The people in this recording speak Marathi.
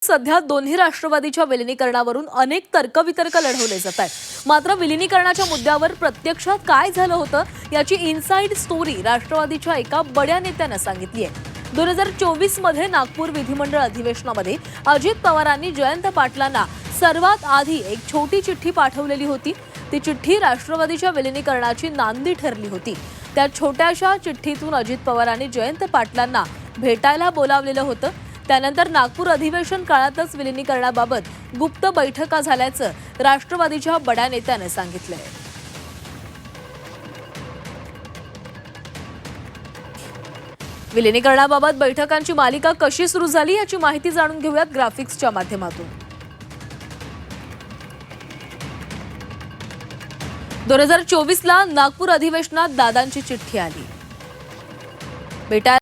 सध्या दोन्ही राष्ट्रवादीच्या विलिनीकरणावरून अनेक तर्कवितर्क लढवले जात आहेत. मात्र विलिनीकरणाच्या मुद्द्यावर प्रत्यक्षात काय झालं होतं याची इनसाइड स्टोरी राष्ट्रवादीच्या एका बड्या नेत्यानं सांगितली आहे. 2024 मध्ये नागपूर विधिमंडळ अधिवेशनामध्ये अजित पवारांनी जयंत पाटलांना सर्वात आधी एक छोटी चिठ्ठी पाठवलेली होती. ती चिठ्ठी राष्ट्रवादीच्या विलिनीकरणाची नांदी ठरली होती. त्या छोट्याशा चिठ्ठीतून अजित पवारांनी जयंत पाटलांना भेटायला बोलावलेलं होतं. त्यानंतर नागपूर अधिवेशन काळातच विलिनीकरणाबाबत गुप्त बैठका झाल्याचं राष्ट्रवादीच्या बड्या नेत्याने सांगितलंय. विलिनीकरणाबाबत बैठकांची मालिका कशी सुरू झाली याची माहिती जाणून घेऊयात ग्राफिक्सच्या माध्यमातून. 2024 ला नागपूर अधिवेशनात दादांची चिठ्ठी आली. भेटायला